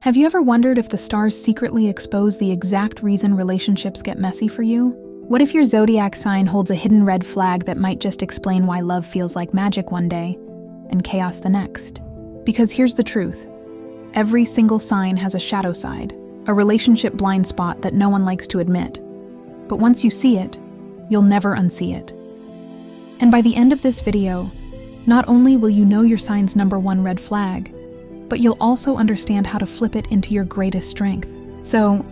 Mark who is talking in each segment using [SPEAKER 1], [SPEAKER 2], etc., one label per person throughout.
[SPEAKER 1] Have you ever wondered if the stars secretly expose the exact reason relationships get messy for you? What if your zodiac sign holds a hidden red flag that might just explain why love feels like magic one day and chaos the next? Because here's the truth. Every single sign has a shadow side, a relationship blind spot that no one likes to admit. But once you see it, you'll never unsee it. And by the end of this video, not only will you know your sign's #1 red flag, but you'll also understand how to flip it into your greatest strength. So,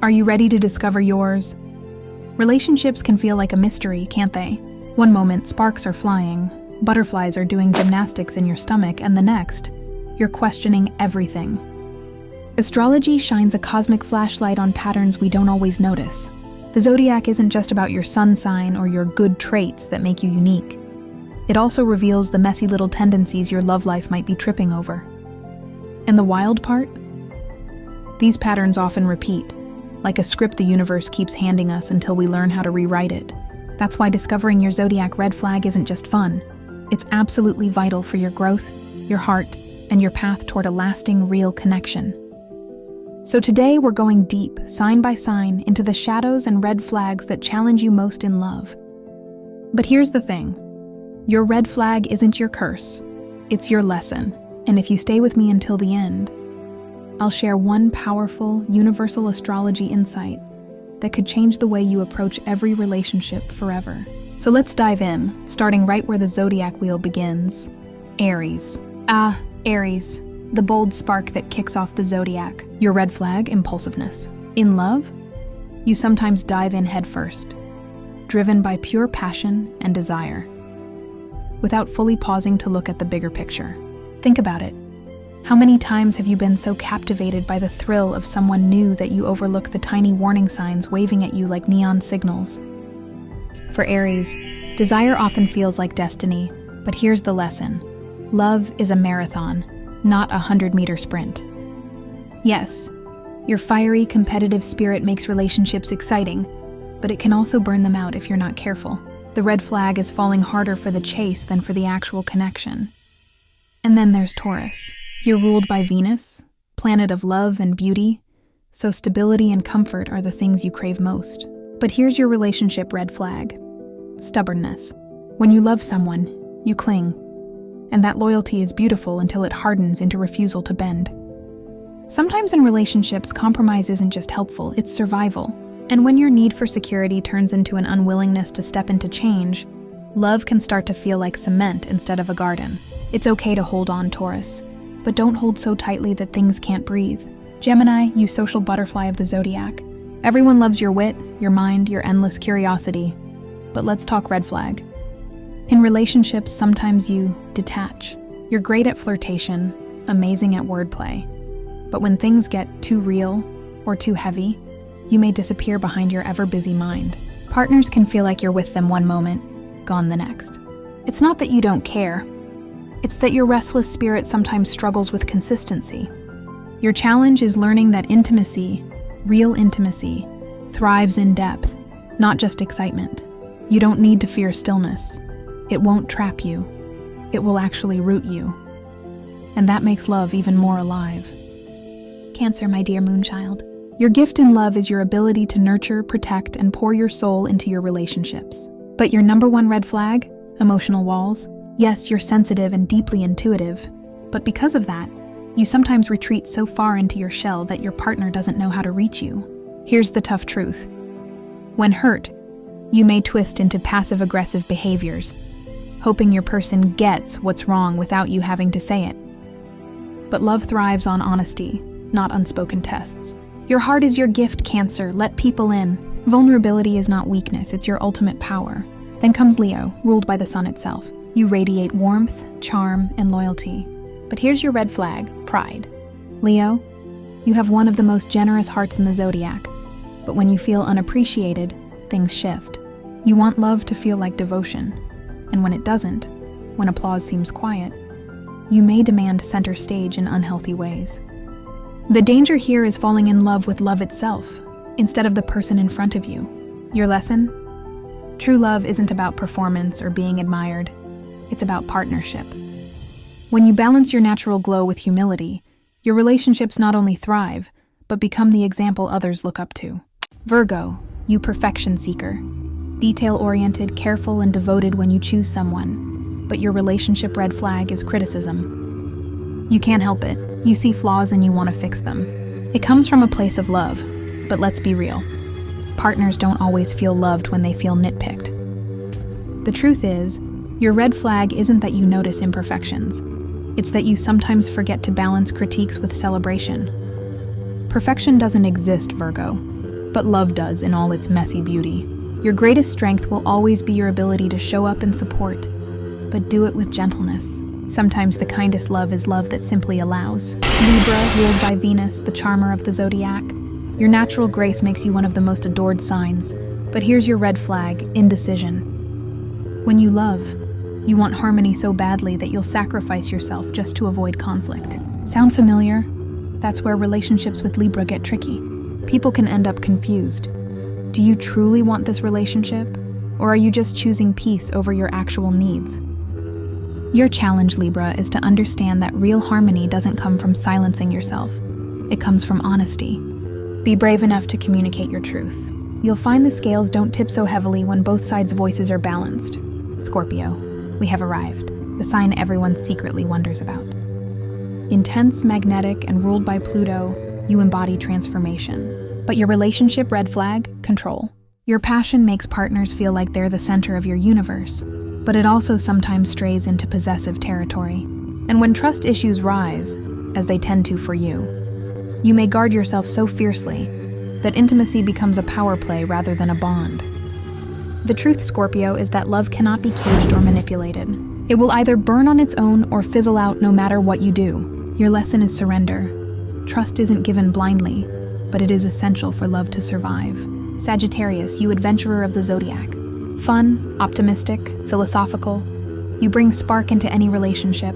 [SPEAKER 1] are you ready to discover yours? Relationships can feel like a mystery, can't they? One moment, sparks are flying, butterflies are doing gymnastics in your stomach, and the next, you're questioning everything. Astrology shines a cosmic flashlight on patterns we don't always notice. The zodiac isn't just about your sun sign or your good traits that make you unique. It also reveals the messy little tendencies your love life might be tripping over. And the wild part? These patterns often repeat, like a script the universe keeps handing us until we learn how to rewrite it. That's why discovering your zodiac red flag isn't just fun. It's absolutely vital for your growth, your heart, and your path toward a lasting, real connection. So today we're going deep, sign by sign, into the shadows and red flags that challenge you most in love. But here's the thing. Your red flag isn't your curse. It's your lesson. And if you stay with me until the end, I'll share one powerful, universal astrology insight that could change the way you approach every relationship forever. So let's dive in, starting right where the zodiac wheel begins. Aries. Aries, the bold spark that kicks off the zodiac. Your red flag, impulsiveness. In love, you sometimes dive in headfirst, driven by pure passion and desire, without fully pausing to look at the bigger picture. Think about it. How many times have you been so captivated by the thrill of someone new that you overlook the tiny warning signs waving at you like neon signals? For Aries, desire often feels like destiny, but here's the lesson. Love is a marathon, not a 100-meter sprint. Yes, your fiery, competitive spirit makes relationships exciting, but it can also burn them out if you're not careful. The red flag is falling harder for the chase than for the actual connection. And then there's Taurus. You're ruled by Venus, planet of love and beauty, so stability and comfort are the things you crave most. But here's your relationship red flag. Stubbornness. When you love someone, you cling. And that loyalty is beautiful until it hardens into refusal to bend. Sometimes in relationships, compromise isn't just helpful, it's survival. And when your need for security turns into an unwillingness to step into change, love can start to feel like cement instead of a garden. It's okay to hold on, Taurus, but don't hold so tightly that things can't breathe. Gemini, you social butterfly of the zodiac. Everyone loves your wit, your mind, your endless curiosity. But let's talk red flag. In relationships, sometimes you detach. You're great at flirtation, amazing at wordplay. But when things get too real or too heavy, you may disappear behind your ever-busy mind. Partners can feel like you're with them one moment, gone the next. It's not that you don't care. It's that your restless spirit sometimes struggles with consistency. Your challenge is learning that intimacy, real intimacy, thrives in depth, not just excitement. You don't need to fear stillness. It won't trap you. It will actually root you. And that makes love even more alive. Cancer, my dear moonchild. Your gift in love is your ability to nurture, protect, and pour your soul into your relationships. But your #1 red flag? Emotional walls? Yes, you're sensitive and deeply intuitive, but because of that, you sometimes retreat so far into your shell that your partner doesn't know how to reach you. Here's the tough truth. When hurt, you may twist into passive-aggressive behaviors, hoping your person gets what's wrong without you having to say it. But love thrives on honesty, not unspoken tests. Your heart is your gift, Cancer. Let people in. Vulnerability is not weakness, it's your ultimate power. Then comes Leo, ruled by the sun itself. You radiate warmth, charm, and loyalty. But here's your red flag, pride. Leo, you have one of the most generous hearts in the zodiac. But when you feel unappreciated, things shift. You want love to feel like devotion. And when it doesn't, when applause seems quiet, you may demand center stage in unhealthy ways. The danger here is falling in love with love itself, instead of the person in front of you. Your lesson? True love isn't about performance or being admired. It's about partnership. When you balance your natural glow with humility, Your relationships not only thrive, but become the example others look up to. Virgo, you perfection seeker. Detail-oriented, careful, and devoted when you choose someone. But your relationship red flag is criticism. You can't help it. You see flaws and you want to fix them. It comes from a place of love, but let's be real. Partners don't always feel loved when they feel nitpicked. The truth is, your red flag isn't that you notice imperfections. It's that you sometimes forget to balance critiques with celebration. Perfection doesn't exist, Virgo, but love does in all its messy beauty. Your greatest strength will always be your ability to show up and support, but do it with gentleness. Sometimes the kindest love is love that simply allows. Libra, ruled by Venus, the charmer of the Zodiac. Your natural grace makes you one of the most adored signs, but here's your red flag: indecision. When you love, you want harmony so badly that you'll sacrifice yourself just to avoid conflict. Sound familiar? That's where relationships with Libra get tricky. People can end up confused. Do you truly want this relationship? Or are you just choosing peace over your actual needs? Your challenge, Libra, is to understand that real harmony doesn't come from silencing yourself. It comes from honesty. Be brave enough to communicate your truth. You'll find the scales don't tip so heavily when both sides' voices are balanced. Scorpio, we have arrived, the sign everyone secretly wonders about. Intense, magnetic, and ruled by Pluto, you embody transformation. But your relationship red flag? Control. Your passion makes partners feel like they're the center of your universe, but it also sometimes strays into possessive territory. And when trust issues rise, as they tend to for you, you may guard yourself so fiercely that intimacy becomes a power play rather than a bond. The truth, Scorpio, is that love cannot be caged or manipulated. It will either burn on its own or fizzle out no matter what you do. Your lesson is surrender. Trust isn't given blindly, but it is essential for love to survive. Sagittarius, you adventurer of the Zodiac. Fun, optimistic, philosophical. You bring spark into any relationship.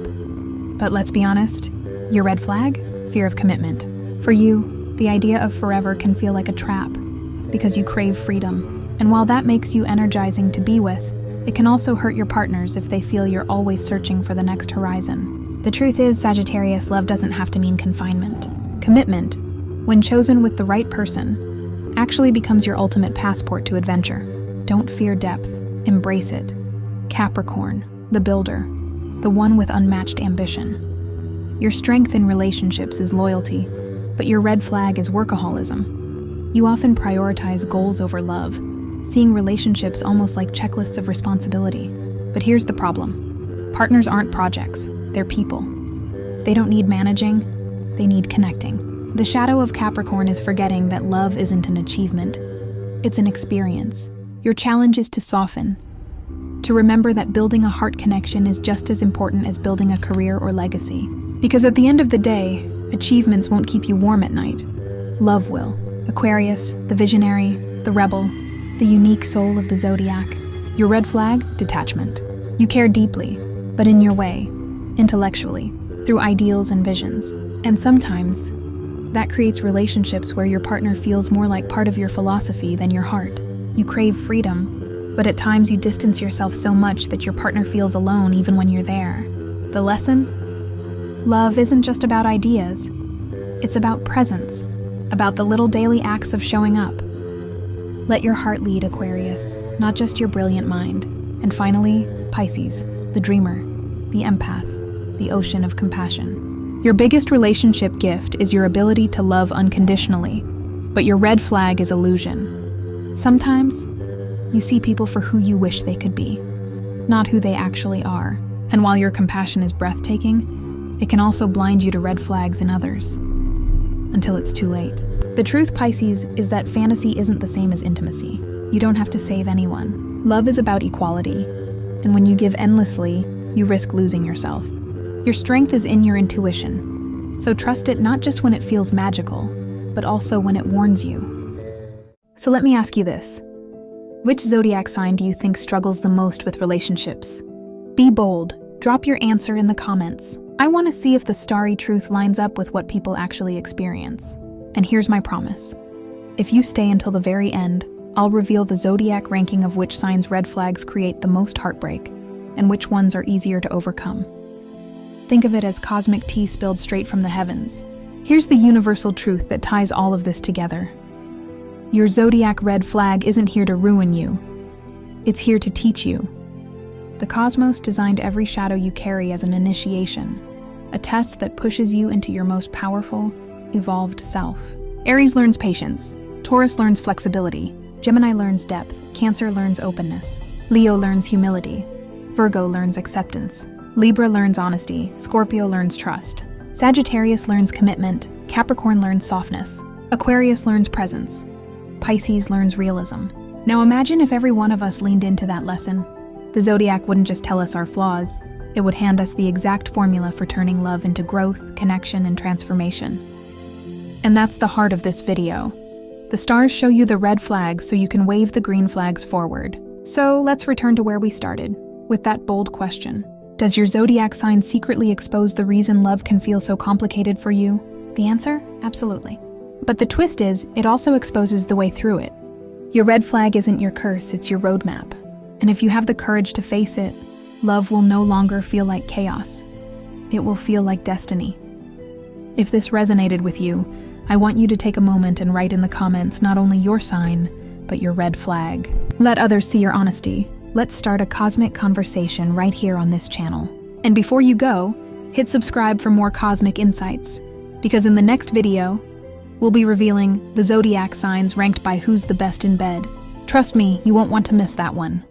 [SPEAKER 1] But let's be honest, your red flag? Fear of commitment. For you, the idea of forever can feel like a trap, because you crave freedom. And while that makes you energizing to be with, it can also hurt your partners if they feel you're always searching for the next horizon. The truth is, Sagittarius, love doesn't have to mean confinement. Commitment, when chosen with the right person, actually becomes your ultimate passport to adventure. Don't fear depth, embrace it. Capricorn, the builder, the one with unmatched ambition. Your strength in relationships is loyalty, but your red flag is workaholism. You often prioritize goals over love, seeing relationships almost like checklists of responsibility. But here's the problem. Partners aren't projects, they're people. They don't need managing, they need connecting. The shadow of Capricorn is forgetting that love isn't an achievement, it's an experience. Your challenge is to soften, to remember that building a heart connection is just as important as building a career or legacy. Because at the end of the day, achievements won't keep you warm at night. Love will. Aquarius, the visionary, the rebel, the unique soul of the Zodiac. Your red flag? Detachment. You care deeply, but in your way, intellectually, through ideals and visions. And sometimes, that creates relationships where your partner feels more like part of your philosophy than your heart. You crave freedom, but at times you distance yourself so much that your partner feels alone even when you're there. The lesson? Love isn't just about ideas. It's about presence, about the little daily acts of showing up. Let your heart lead, Aquarius, not just your brilliant mind. And finally, Pisces, the dreamer, the empath, the ocean of compassion. Your biggest relationship gift is your ability to love unconditionally, but your red flag is illusion. Sometimes, you see people for who you wish they could be, not who they actually are. And while your compassion is breathtaking, it can also blind you to red flags in others, until it's too late. The truth, Pisces, is that fantasy isn't the same as intimacy. You don't have to save anyone. Love is about equality, and when you give endlessly, you risk losing yourself. Your strength is in your intuition, so trust it not just when it feels magical, but also when it warns you. So let me ask you this. Which zodiac sign do you think struggles the most with relationships? Be bold. Drop your answer in the comments. I want to see if the starry truth lines up with what people actually experience. And here's my promise. If you stay until the very end, I'll reveal the zodiac ranking of which signs' red flags create the most heartbreak, and which ones are easier to overcome. Think of it as cosmic tea spilled straight from the heavens. Here's the universal truth that ties all of this together. Your zodiac red flag isn't here to ruin you. It's here to teach you. The cosmos designed every shadow you carry as an initiation, a test that pushes you into your most powerful, evolved self. Aries learns patience. Taurus learns flexibility. Gemini learns depth. Cancer learns openness. Leo learns humility. Virgo learns acceptance. Libra learns honesty. Scorpio learns trust. Sagittarius learns commitment. Capricorn learns softness. Aquarius learns presence. Pisces learns realism. Now imagine if every one of us leaned into that lesson. The Zodiac wouldn't just tell us our flaws, it would hand us the exact formula for turning love into growth, connection, and transformation. And that's the heart of this video. The stars show you the red flags so you can wave the green flags forward. So let's return to where we started, with that bold question. Does your zodiac sign secretly expose the reason love can feel so complicated for you? The answer? Absolutely. But the twist is, it also exposes the way through it. Your red flag isn't your curse, it's your roadmap. And if you have the courage to face it, love will no longer feel like chaos. It will feel like destiny. If this resonated with you, I want you to take a moment and write in the comments not only your sign, but your red flag. Let others see your honesty. Let's start a cosmic conversation right here on this channel. And before you go, hit subscribe for more cosmic insights, because in the next video, we'll be revealing the zodiac signs ranked by who's the best in bed. Trust me, you won't want to miss that one.